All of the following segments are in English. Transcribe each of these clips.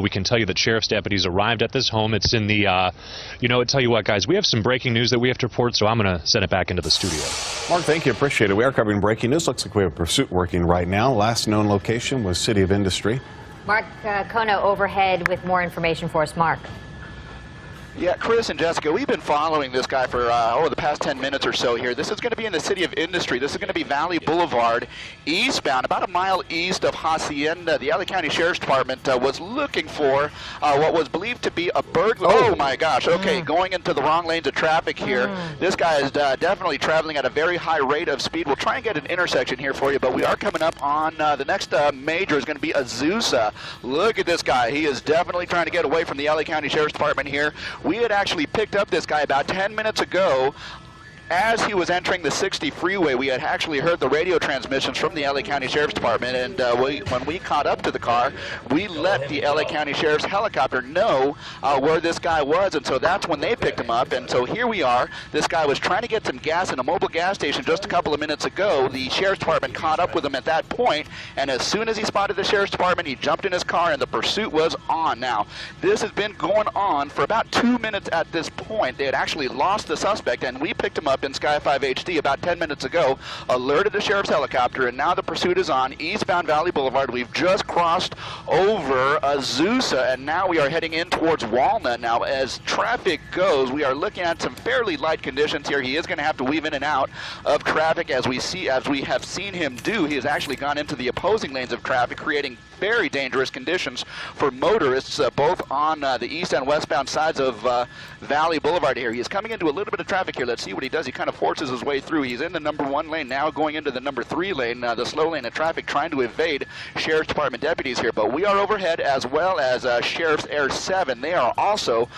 We can tell you that sheriff's deputies arrived at this home. It's in the, you know, tell you what, guys, we have some breaking news that we have to report, so I'm going to send it back into the studio. Mark, thank you. Appreciate it. We are covering breaking news. Looks like we have a pursuit working right now. Last known location was City of Industry. Mark Kona overhead with more information for us. Mark. Yeah, Chris and Jessica, we've been following this guy for over the past 10 minutes or so here. This is going to be in the City of Industry. This is going to be Valley Boulevard, eastbound, about a mile east of Hacienda. The LA County Sheriff's Department was looking for what was believed to be a burglar. Oh, my gosh. Okay, going into the wrong lanes of traffic here. This guy is definitely traveling at a very high rate of speed. We'll try and get an intersection here for you, but we are coming up on the next major is going to be Azusa. Look at this guy. He is definitely trying to get away from the LA County Sheriff's Department here. We had actually picked up this guy about 10 minutes ago. As he was entering the 60 freeway, we had actually heard the radio transmissions from the LA County Sheriff's Department, and when we caught up to the car, we let the LA County Sheriff's helicopter know where this guy was, and so that's when they picked him up. And so here we are. This guy was trying to get some gas in a mobile gas station just a couple of minutes ago. The Sheriff's Department caught up with him at that point, and as soon as he spotted the Sheriff's Department, he jumped in his car, and the pursuit was on. Now, this has been going on for about 2 minutes at this point. They had actually lost the suspect, and we picked him up in Sky 5 HD about 10 minutes ago, alerted the sheriff's helicopter, and now the pursuit is on eastbound Valley Boulevard. We've just crossed over Azusa, and now we are heading in towards Walnut. Now, as traffic goes, we are looking at some fairly light conditions here. He is going to have to weave in and out of traffic as we have seen him do. He has actually gone into the opposing lanes of traffic, creating very dangerous conditions for motorists both on the east and westbound sides of Valley Boulevard here. He is coming into a little bit of traffic here. Let's see what he does. He kind of forces his way through. He's in the number 1 lane now, going into the number 3 lane, the slow lane of traffic, trying to evade Sheriff's Department deputies here. But we are overhead, as well as Sheriff's Air 7. They are also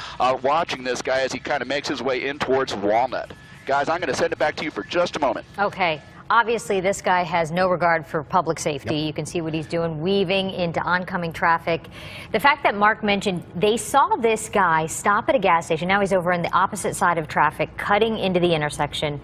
watching this guy as he kind of makes his way in towards Walnut. Guys, I'm going to send it back to you for just a moment. Okay. Obviously, this guy has no regard for public safety. You can see what he's doing, weaving into oncoming traffic. The fact that Mark mentioned they saw this guy stop at a gas station. Now he's over on the opposite side of traffic, cutting into the intersection.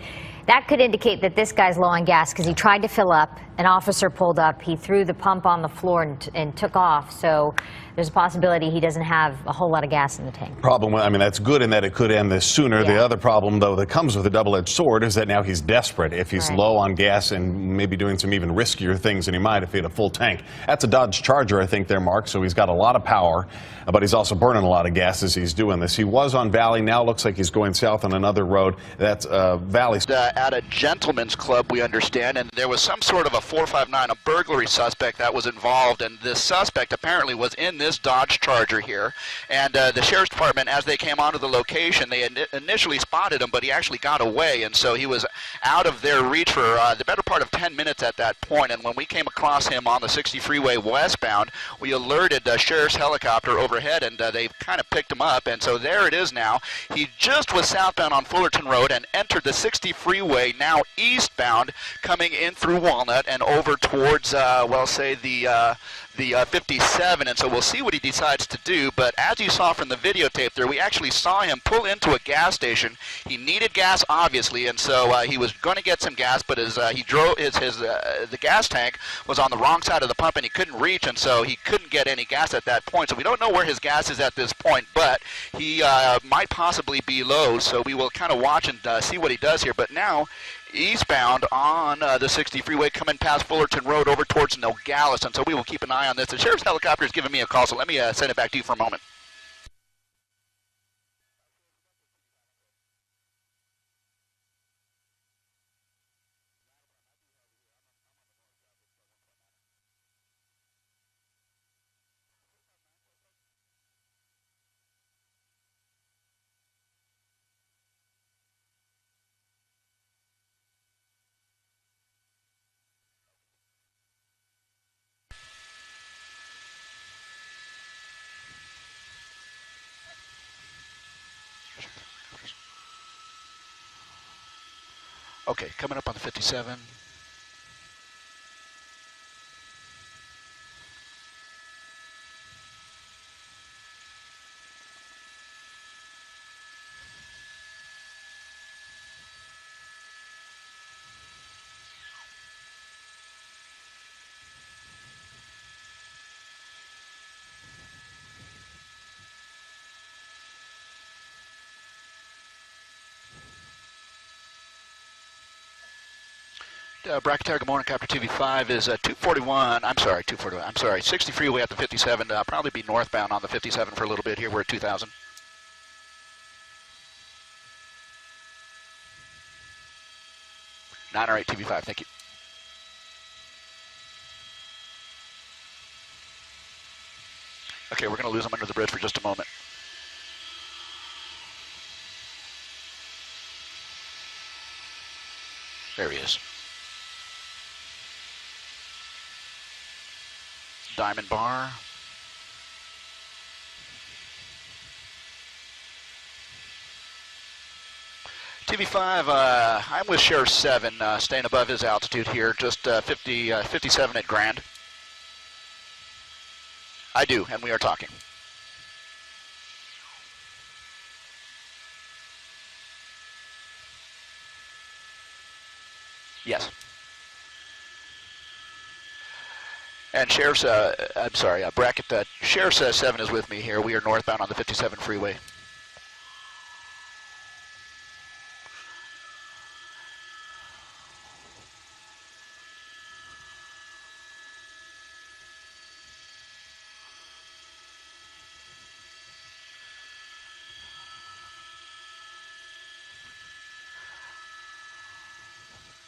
That could indicate that this guy's low on gas because he tried to fill up. An officer pulled up. He threw the pump on the floor and took off. So there's a possibility he doesn't have a whole lot of gas in the tank. Problem, I mean, that's good in that it could end this sooner. Yeah. The other problem, though, that comes with a double-edged sword is that now he's desperate. If he's low on gas and maybe doing some even riskier things than he might if he had a full tank. That's a Dodge Charger, I think, there, Mark. So he's got a lot of power, but he's also burning a lot of gas as he's doing this. He was on Valley. Now looks like he's going south on another road. That's Valley. At a gentleman's club, we understand, and there was some sort of a 459, a burglary suspect that was involved, and this suspect apparently was in this Dodge Charger here. And the Sheriff's Department, as they came onto the location, they initially spotted him, but he actually got away, and so he was out of their reach for the better part of 10 minutes at that point. And when we came across him on the 60 freeway westbound, we alerted the sheriff's helicopter overhead, and they kind of picked him up. And so there it is now. He just was southbound on Fullerton Road and entered the 60 freeway, now eastbound, coming in through Walnut and over towards, well, say the 57, and so we'll see what he decides to do. But as you saw from the videotape there, we actually saw him pull into a gas station. He needed gas, obviously, and so he was going to get some gas, but as he drove, the gas tank was on the wrong side of the pump, and he couldn't reach, and so he couldn't get any gas at that point. So we don't know where his gas is at this point, but he might possibly be low, so we will kind of watch and see what he does here. But now, eastbound on the 60 freeway, coming past Fullerton Road over towards Nogales, and so we will keep an eye on this. The sheriff's helicopter is giving me a call, so let me send it back to you for a moment. Okay, coming up on the 57. Bracketeer, good morning. Copter TV5 is 241. I'm sorry, 241. I'm sorry, 60 freeway at the 57. Probably be northbound on the 57 for a little bit here. We're at 2000. Nine or 8 TV5. Thank you. Okay, we're going to lose him under the bridge for just a moment. There he is. Diamond Bar. TV5, I'm with Sheriff 7, staying above his altitude here, just 57 at Grand. I do, and we are talking. Yes. And Sheriff's, I'm sorry, Bracket, Sheriff 7 is with me here. We are northbound on the 57 freeway.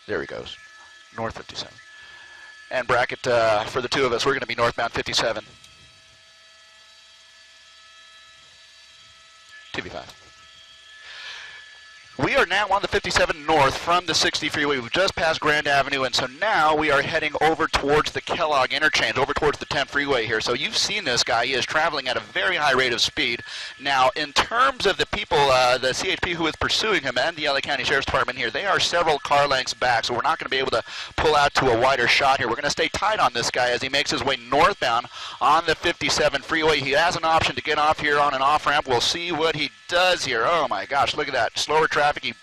There he goes, north 57. And Bracket, for the two of us, we're going to be northbound 57. TV5. We are now on the 57 north from the 60 freeway. We've just passed Grand Avenue, and so now we are heading over towards the Kellogg interchange, over towards the 10 freeway here. So you've seen this guy. He is traveling at a very high rate of speed. Now, in terms of the people, the CHP who is pursuing him and the LA County Sheriff's Department here, they are several car lengths back, so we're not going to be able to pull out to a wider shot here. We're going to stay tight on this guy as he makes his way northbound on the 57 freeway. He has an option to get off here on an off-ramp. We'll see what he does here. Oh, my gosh, look at that. Slower traffic. He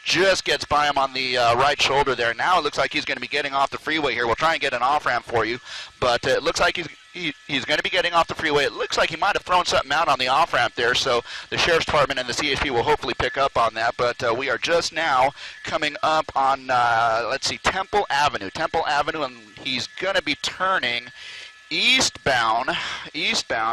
just gets by him on the right shoulder there. Now it looks like he's going to be getting off the freeway here. We'll try and get an off-ramp for you, but it looks like he's going to be getting off the freeway. It looks like he might have thrown something out on the off-ramp there, so the Sheriff's Department and the CHP will hopefully pick up on that, but we are just now coming up on, let's see, Temple Avenue, and he's going to be turning eastbound,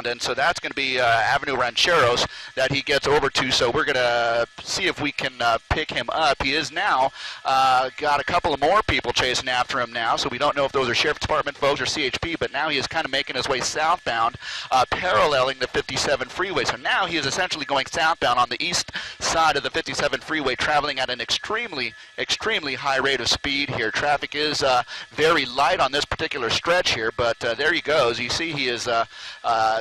and so that's going to be Avenue Rancheros that he gets over to, so we're going to see if we can pick him up. He is now got a couple of more people chasing after him now, so we don't know if those are Sheriff Department folks or CHP, but now he is kind of making his way southbound, paralleling the 57 freeway. So now he is essentially going southbound on the east side of the 57 freeway, traveling at an extremely high rate of speed here. Traffic is very light on this particular stretch here, but there you goes. You see he is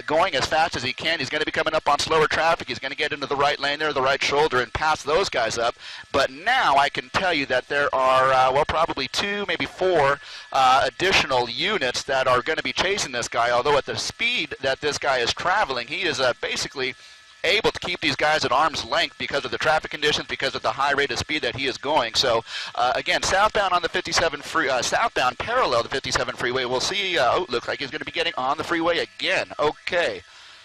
going as fast as he can. He's going to be coming up on slower traffic. He's going to get into the right lane there, the right shoulder, and pass those guys up. But now I can tell you that there are, well, probably 2, maybe 4 additional units that are going to be chasing this guy, although at the speed that this guy is traveling, he is basically able to keep these guys at arm's length because of the traffic conditions, because of the high rate of speed that he is going. So again, southbound on the 57 southbound parallel the 57 freeway. We'll see. Oh, looks like he's going to be getting on the freeway again. Okay.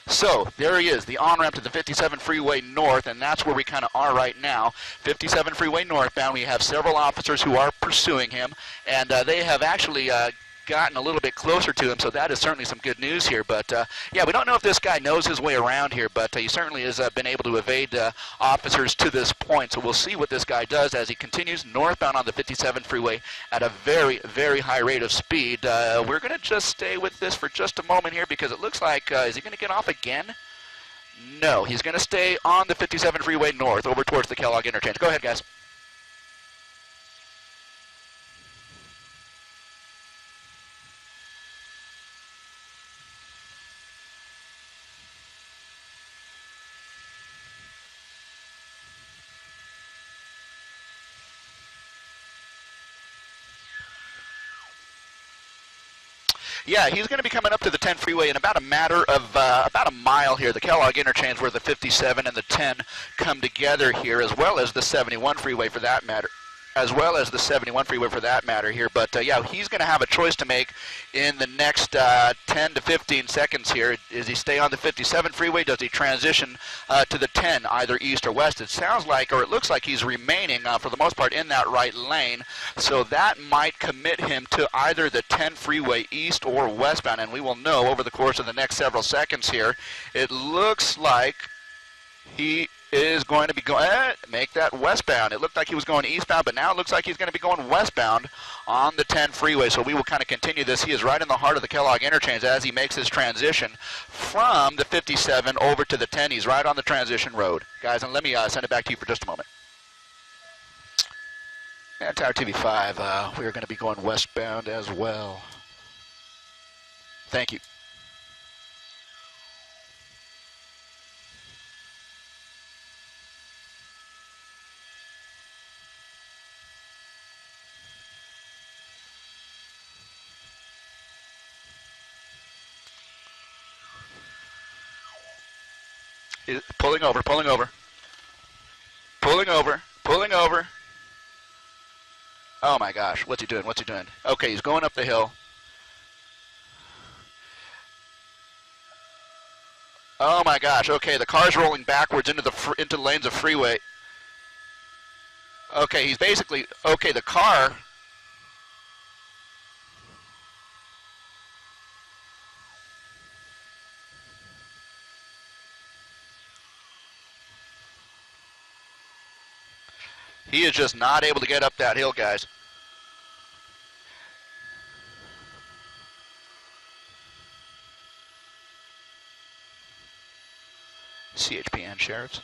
So there he is, the on-ramp to the 57 freeway north, and that's where we kind of are right now. 57 freeway northbound. We have several officers who are pursuing him, and they have actually gotten a little bit closer to him, so that is certainly some good news here. But yeah, we don't know if this guy knows his way around here, but he certainly has been able to evade officers to this point. So we'll see what this guy does as he continues northbound on the 57 freeway at a very high rate of speed. We're going to just stay with this for just a moment here because it looks like, is he going to get off again? No, he's going to stay on the 57 freeway north over towards the Kellogg interchange. Go ahead, guys. Yeah, he's going to be coming up to the 10 freeway in about a matter of about a mile here. The Kellogg interchange where the 57 and the 10 come together here, as well as the 71 freeway for that matter. as well as the 71 freeway for that matter here. But yeah, he's going to have a choice to make in the next 10 to 15 seconds here. Does he stay on the 57 freeway? Does he transition to the 10, either east or west? It sounds like, or it looks like he's remaining for the most part in that right lane. So that might commit him to either the 10 freeway east or westbound, and we will know over the course of the next several seconds here. It looks like he is going to be going, make that westbound. It looked like he was going eastbound, but now it looks like he's going to be going westbound on the 10 freeway. So we will kind of continue this. He is right in the heart of the Kellogg interchange as he makes his transition from the 57 over to the 10. He's right on the transition road. Guys, and let me send it back to you for just a moment. And Tower TV5, we're going to be going westbound as well. Thank you. Pulling over, pulling over. Pulling over, pulling over. Oh my gosh, what's he doing, what's he doing? Okay, he's going up the hill. Oh my gosh, okay, the car's rolling backwards into the lanes of freeway. Okay, he's basically, okay, the car. He is just not able to get up that hill, guys. CHPN sheriffs.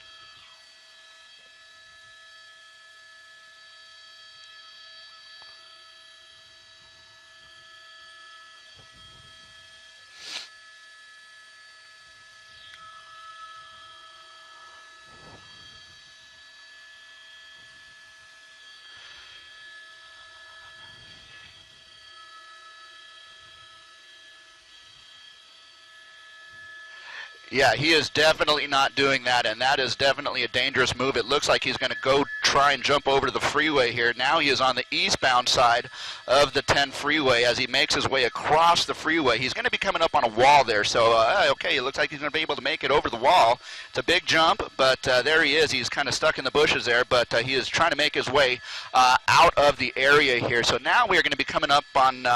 Yeah, he is definitely not doing that, and that is definitely a dangerous move. It looks like he's going to go try and jump over to the freeway here. Now he is on the eastbound side of the 10 freeway as he makes his way across the freeway. He's going to be coming up on a wall there, so okay, it looks like he's going to be able to make it over the wall. It's a big jump, but there he is. He's kind of stuck in the bushes there, but he is trying to make his way out of the area here. So now we are going to be coming up on...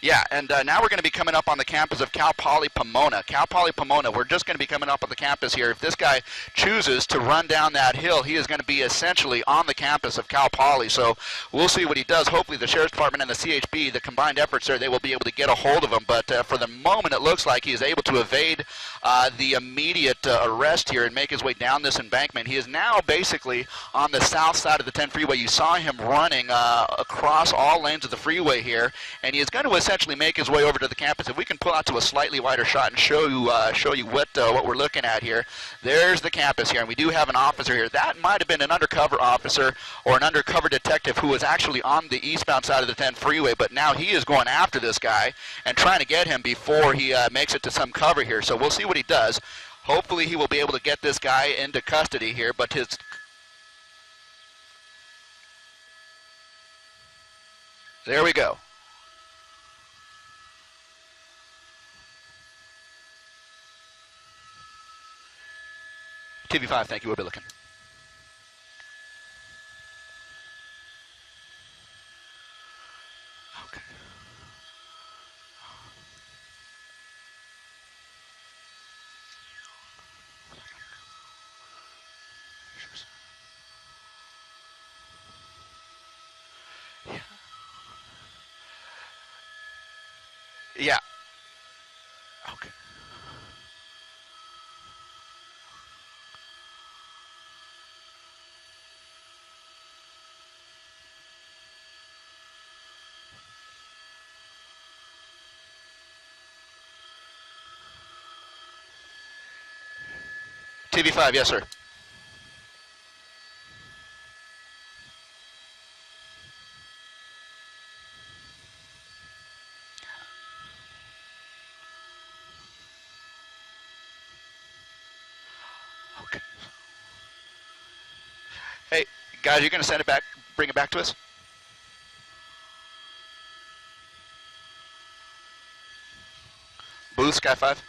Yeah, and now we're going to be coming up on the campus of Cal Poly Pomona. Cal Poly Pomona, we're just going to be coming up on the campus here. If this guy chooses to run down that hill, he is going to be essentially on the campus of Cal Poly. So we'll see what he does. Hopefully the Sheriff's Department and the CHP, the combined efforts there, they will be able to get a hold of him. But for the moment, it looks like he is able to evade the immediate arrest here and make his way down this embankment. He is now basically on the south side of the 10 freeway. You saw him running across all lanes of the freeway here, and he is going to essentially make his way over to the campus. If we can pull out to a slightly wider shot and show you what we're looking at here. There's the campus here, and we do have an officer here. That might have been an undercover officer or an undercover detective who was actually on the eastbound side of the 10 freeway, but now he is going after this guy and trying to get him before he makes it to some cover here. So we'll see what he does. Hopefully he will be able to get this guy into custody here, but his... There we go. TV5, thank you. We'll be looking. Okay. Yeah. Yeah. Okay. TV5, yes, sir. Okay. Hey, Guys, you're going to send it back, bring it back to us? Booth, Sky 5.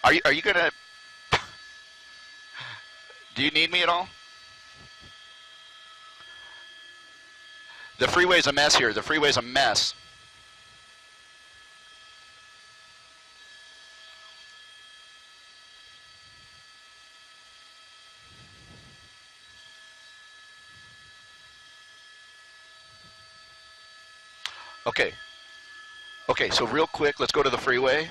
Are you going to... Do you need me at all? The freeway's a mess here. The freeway's a mess. Okay. Okay, so real quick, let's go to the freeway.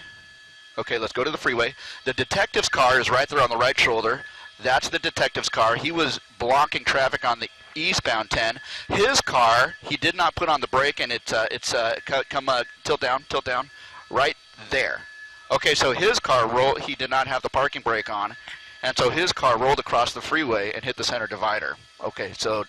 Okay, let's go to the freeway. The detective's car is right there on the right shoulder. That's the detective's car. He was blocking traffic on the eastbound 10. His car, he did not put on the brake, and tilt down, right there. Okay, so his car he did not have the parking brake on, and so his car rolled across the freeway and hit the center divider. Okay, so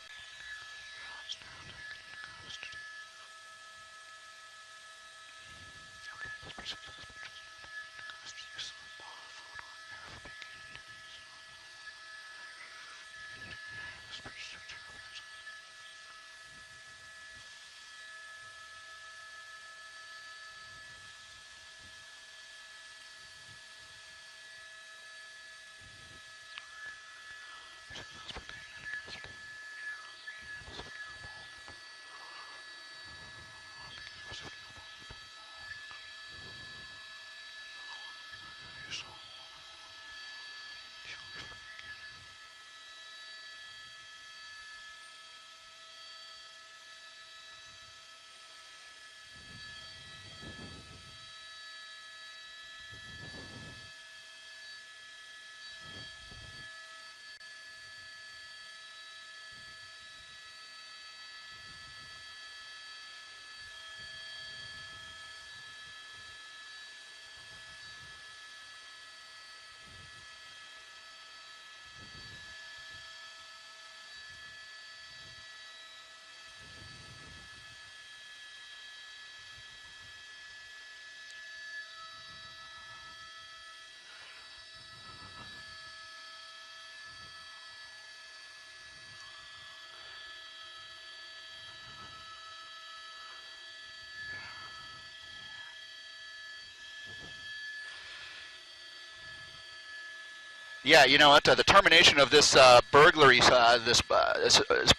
yeah, you know what? The termination of this burglary, this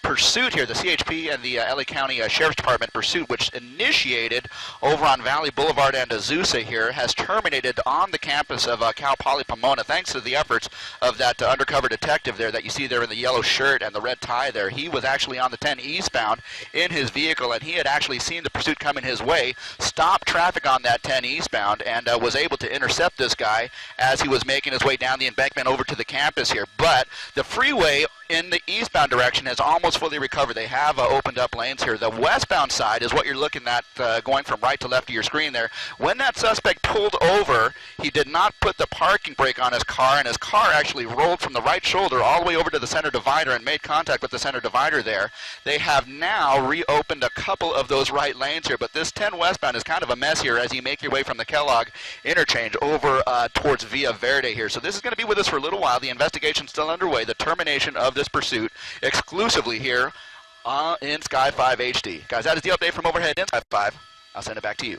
pursuit here, the CHP and the LA County Sheriff's Department pursuit, which initiated over on Valley Boulevard and Azusa here, has terminated on the campus of Cal Poly Pomona, thanks to the efforts of that undercover detective there that you see there in the yellow shirt and the red tie there. He was actually on the 10 eastbound in his vehicle, and he had actually seen the pursuit coming his way, stopped traffic on that 10 eastbound, and was able to intercept this guy as he was making his way down the embankment over to the campus here. But the freeway in the eastbound direction has almost fully recovered. They have opened up lanes here. The westbound side is what you're looking at going from right to left of your screen there. When that suspect pulled over, he did not put the parking brake on his car, and his car actually rolled from the right shoulder all the way over to the center divider and made contact with the center divider there. They have now reopened a couple of those right lanes here, but this 10 westbound is kind of a mess here as you make your way from the Kellogg interchange over towards Villa Verde here. So this is going to be with us for a little while. The investigation's still underway. The termination of this pursuit exclusively here in Sky 5 HD. Guys, that is the update from overhead in Sky 5. I'll send it back to you.